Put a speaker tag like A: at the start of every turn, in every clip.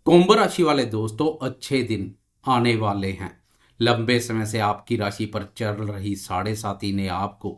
A: कुंभ राशि वाले दोस्तों, अच्छे दिन आने वाले हैं। लंबे समय से आपकी राशि पर चल रही साढ़े साती ने आपको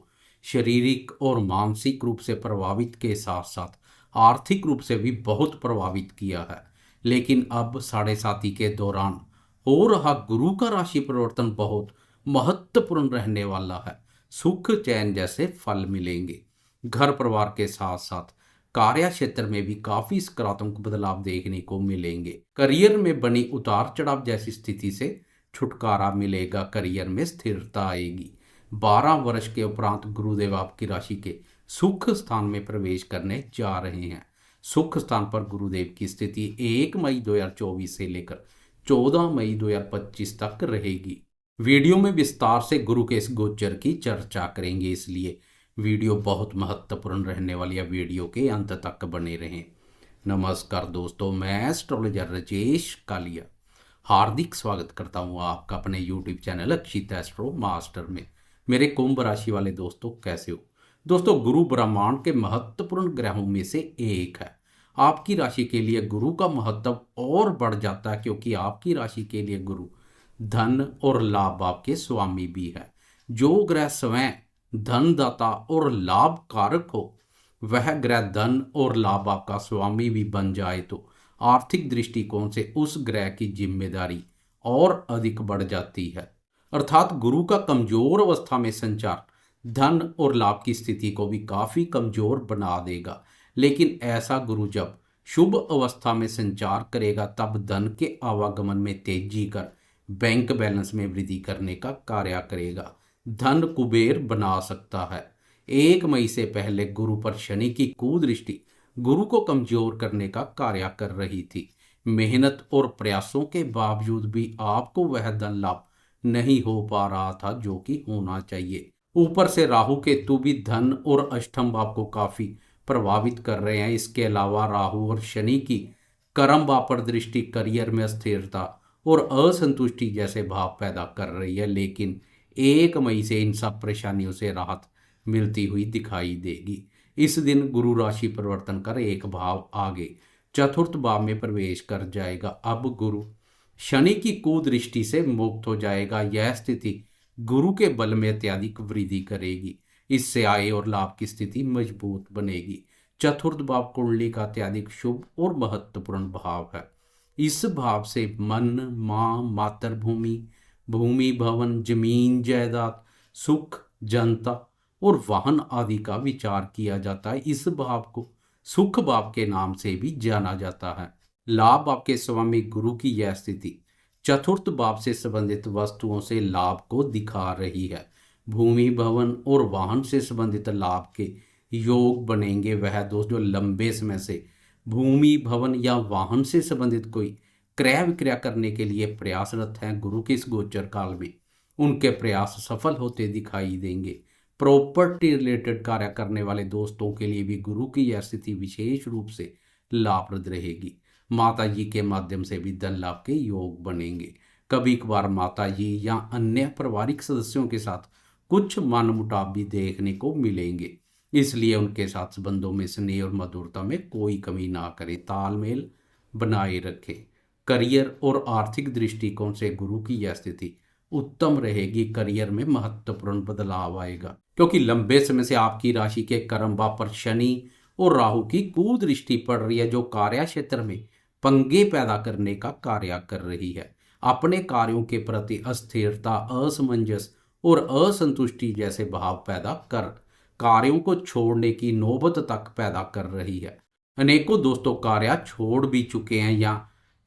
A: शारीरिक और मानसिक रूप से प्रभावित के साथ साथ आर्थिक रूप से भी बहुत प्रभावित किया है। लेकिन अब साढ़े साती के दौरान हो रहा गुरु का राशि परिवर्तन बहुत महत्वपूर्ण रहने वाला है। सुख चैन जैसे फल मिलेंगे। घर परिवार के साथ साथ कार्य क्षेत्र में भी काफी सकारात्मक बदलाव देखने को मिलेंगे। करियर में बनी उतार चढ़ाव जैसी स्थिति से छुटकारा मिलेगा। करियर में स्थिरता आएगी। 12 वर्ष के उपरांत गुरुदेव आपकी राशि के सुख स्थान में प्रवेश करने जा रहे हैं। सुख स्थान पर गुरुदेव की स्थिति 1 मई 2024 से लेकर 14 मई 2025 तक रहेगी। वीडियो में विस्तार से गुरु के इस गोचर की चर्चा करेंगे, इसलिए वीडियो बहुत महत्वपूर्ण रहने वाली है। वीडियो के अंत तक बने रहें। नमस्कार दोस्तों, मैं एस्ट्रोलॉजर राजेश कालिया हार्दिक स्वागत करता हूं आपका अपने यूट्यूब चैनल अक्षित एस्ट्रो मास्टर में। मेरे कुंभ राशि वाले दोस्तों, कैसे हो दोस्तों? गुरु ब्रह्मांड के महत्वपूर्ण ग्रहों में से एक है। आपकी राशि के लिए गुरु का महत्व और बढ़ जाता है, क्योंकि आपकी राशि के लिए गुरु धन और लाभ आपके स्वामी भी है। जो ग्रह स्वयं धनदाता और लाभ कारक हो, वह ग्रह धन और लाभ आपका स्वामी भी बन जाए तो आर्थिक दृष्टिकोण से उस ग्रह की जिम्मेदारी और अधिक बढ़ जाती है। अर्थात गुरु का कमजोर अवस्था में संचार धन और लाभ की स्थिति को भी काफी कमजोर बना देगा। लेकिन ऐसा गुरु जब शुभ अवस्था में संचार करेगा, तब धन के आवागमन में तेजी कर बैंक बैलेंस में वृद्धि करने का कार्य करेगा। धन कुबेर बना सकता है। 1 मई से पहले गुरु पर शनि की कुदृष्टि गुरु को कमजोर करने का कार्य कर रही थी। मेहनत और प्रयासों के बावजूद भी आपको वह धन लाभ नहीं हो पा रहा था जो कि होना चाहिए। ऊपर से राहु केतु भी धन और अष्टम भाव को काफी प्रभावित कर रहे हैं। इसके अलावा राहु और शनि की कर्म भाव पर दृष्टि करियर में अस्थिरता और असंतुष्टि जैसे भाव पैदा कर रही है। लेकिन 1 मई से इन सब परेशानियों से राहत मिलती हुई दिखाई देगी। इस दिन गुरु राशि परिवर्तन कर एक भाव आगे चतुर्थ भाव में प्रवेश कर जाएगा। अब गुरु शनि की कुदृष्टि से मुक्त हो जाएगा। यह स्थिति गुरु के बल में अत्यधिक वृद्धि करेगी। इससे आय और लाभ की स्थिति मजबूत बनेगी। चतुर्थ भाव कुंडली का अत्यधिक शुभ और महत्वपूर्ण भाव है। इस भाव से मन, माँ, मातृभूमि, भूमि, भवन, जमीन, जायदाद, सुख, जनता और वाहन आदि का विचार किया जाता है। इस भाव को सुख भाव के नाम से भी जाना जाता है। लाभ भाव के स्वामी गुरु की यह स्थिति चतुर्थ भाव से संबंधित वस्तुओं से लाभ को दिखा रही है। भूमि, भवन और वाहन से संबंधित लाभ के योग बनेंगे। वह दोस्त जो लंबे समय से भूमि, भवन या वाहन से संबंधित कोई क्रय विक्रय करने के लिए प्रयासरत हैं, गुरु के इस गोचर काल में उनके प्रयास सफल होते दिखाई देंगे। प्रॉपर्टी रिलेटेड कार्य करने वाले दोस्तों के लिए भी गुरु की यह स्थिति विशेष रूप से लाभप्रद रहेगी। माता जी के माध्यम से भी धन लाभ के योग बनेंगे। कभी कभार माता जी या अन्य पारिवारिक सदस्यों के साथ कुछ मनमुटाव भी देखने को मिलेंगे, इसलिए उनके साथ संबंधों में स्नेह और मधुरता में कोई कमी ना करें, तालमेल बनाए रखें। करियर और आर्थिक दृष्टिकोण से गुरु की यह स्थिति उत्तम रहेगी। करियर में महत्वपूर्ण बदलाव आएगा, क्योंकि लंबे समय से आपकी राशि के कर्म भाव पर शनि और राहु की कुदृष्टि पड़ रही है, जो कार्य क्षेत्र में पंगे पैदा करने का कार्य कर रही है। अपने कार्यों के प्रति अस्थिरता, असमंजस और असंतुष्टि जैसे भाव पैदा कर कार्यों को छोड़ने की नौबत तक पैदा कर रही है। अनेकों दोस्तों कार्य छोड़ भी चुके हैं या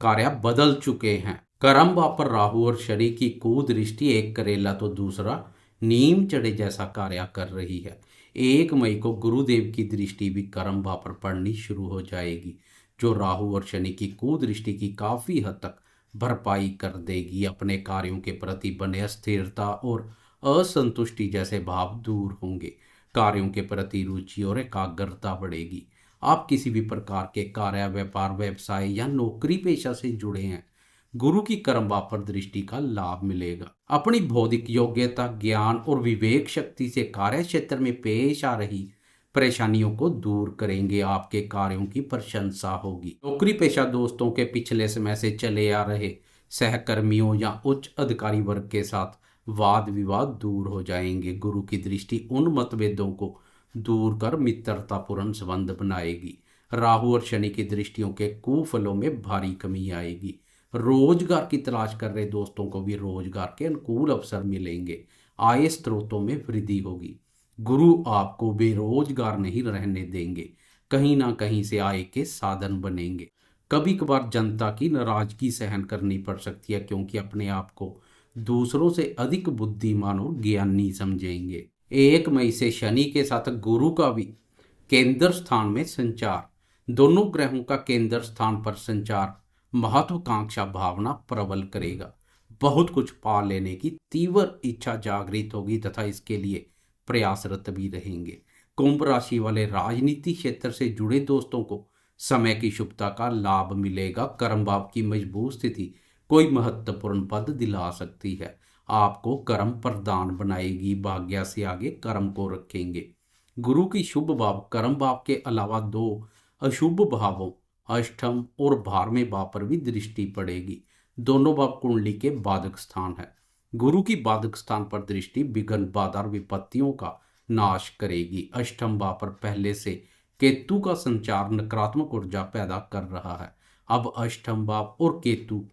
A: कार्य बदल चुके हैं। कर्म भाव पर राहु और शनि की कुदृष्टि एक करेला तो दूसरा नीम चढ़े जैसा कार्य कर रही है। 1 मई को गुरुदेव की दृष्टि भी कर्म भाव पर पड़नी शुरू हो जाएगी, जो राहु और शनि की कुदृष्टि की काफी हद तक भरपाई कर देगी। अपने कार्यों के प्रति बने अस्थिरता और असंतुष्टि जैसे भाव दूर होंगे। कार्यों के प्रति रुचि और एकाग्रता बढ़ेगी। आप किसी भी प्रकार के कार्य, व्यापार, व्यवसाय या नौकरी पेशा से जुड़े हैं, गुरु की कर्म भाव पर दृष्टि का लाभ मिलेगा। अपनी बौद्धिक योग्यता, ज्ञान और विवेक शक्ति से कार्य क्षेत्र में पेश आ रही परेशानियों को दूर करेंगे, आपके कार्यों की प्रशंसा होगी। नौकरी पेशा दोस्तों के पिछले समय से चले आ रहे सहकर्मियों या उच्च अधिकारी वर्ग के साथ वाद विवाद दूर हो जाएंगे। गुरु की दृष्टि उन मतभेदों को दूर कर मित्रतापूर्ण संबंध बनाएगी। राहु और शनि की दृष्टियों के कुफलों में भारी कमी आएगी। रोजगार की तलाश कर रहे दोस्तों को भी रोजगार के अनुकूल अवसर मिलेंगे। आय स्रोतों में वृद्धि होगी। गुरु आपको बेरोजगार नहीं रहने देंगे, कहीं ना कहीं से आय के साधन बनेंगे। कभी कभार जनता की नाराजगी सहन करनी पड़ सकती है, क्योंकि अपने आप को दूसरों से अधिक बुद्धिमान और ज्ञानी समझेंगे। 1 मई से शनि के साथ गुरु का भी केंद्र स्थान में संचार, दोनों ग्रहों का केंद्र स्थान पर संचार महत्वाकांक्षा भावना प्रबल करेगा। बहुत कुछ पा लेने की तीव्र इच्छा जागृत होगी तथा इसके लिए प्रयासरत भी रहेंगे। कुंभ राशि वाले राजनीति क्षेत्र से जुड़े दोस्तों को समय की शुभता का लाभ मिलेगा। कर्म भाव की मजबूत स्थिति कोई महत्वपूर्ण पद दिला सकती है, आपको कर्म प्रदान बनाएगी। भाग्य से आगे कर्म को रखेंगे। गुरु की शुभ भाव कर्म भाव के अलावा 2 अशुभ भावों अष्टम और 12वें भाव पर भी दृष्टि पड़ेगी। दोनों भाव कुंडली के बाधक स्थान है। गुरु की बाधक स्थान पर दृष्टि विघ्न बाधा और विपत्तियों का नाश करेगी। अष्टम भाव पर पहले से केतु का संचार नकारात्मक ऊर्जा पैदा कर रहा है। अब अष्टम भाव और केतु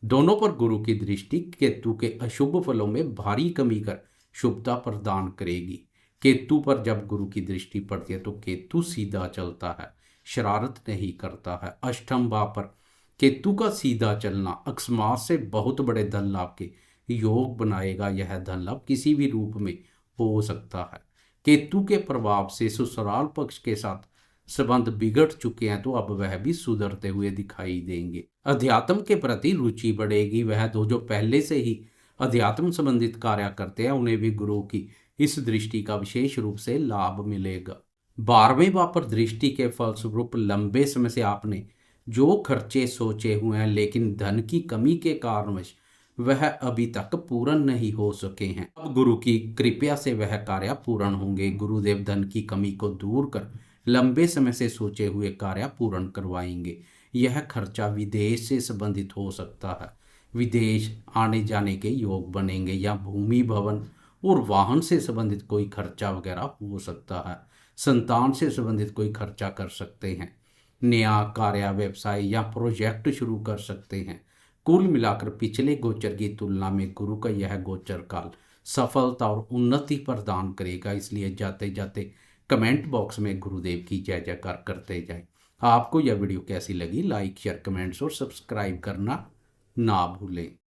A: दोनों पर गुरु की दृष्टि केतु के अशुभ फलों में भारी कमी कर शुभता प्रदान करेगी। केतु पर जब गुरु की दृष्टि पड़ती है तो केतु सीधा चलता है, शरारत नहीं करता है। अष्टम भाव पर केतु का सीधा चलना अकस्मात से बहुत बड़े धन लाभ के योग बनाएगा। यह धन लाभ किसी भी रूप में हो सकता है। केतु के प्रभाव से ससुराल पक्ष के साथ संबंध बिगड़ चुके हैं तो अब वह भी सुधरते हुए दिखाई देंगे। अध्यात्म के प्रति रुचि बढ़ेगी। वह दो जो पहले से ही अध्यात्म संबंधित कार्य करते हैं उन्हें भी गुरु की इस दृष्टि का विशेष रूप से लाभ मिलेगा। 12वें भाव पर दृष्टि के फलस्वरूप लंबे समय से आपने जो खर्चे सोचे हुए हैं लेकिन धन की कमी के कारणवश वह अभी तक पूर्ण नहीं हो सके हैं, अब गुरु की कृपा से वह कार्य पूर्ण होंगे। गुरुदेव धन की कमी को दूर कर लंबे समय से सोचे हुए कार्य पूर्ण करवाएंगे। यह खर्चा विदेश से संबंधित हो सकता है। विदेश आने जाने के योग बनेंगे या भूमि भवन और वाहन से संबंधित कोई खर्चा वगैरह हो सकता है। संतान से संबंधित कोई खर्चा कर सकते हैं। नया कार्य व्यवसाय या प्रोजेक्ट शुरू कर सकते हैं। कुल मिलाकर पिछले गोचर की तुलना में गुरु का यह गोचर काल सफलता और उन्नति प्रदान करेगा। इसलिए जाते जाते कमेंट बॉक्स में गुरुदेव की जय जयकार करते जाएं। आपको यह वीडियो कैसी लगी, लाइक शेयर कमेंट्स और सब्सक्राइब करना ना भूलें।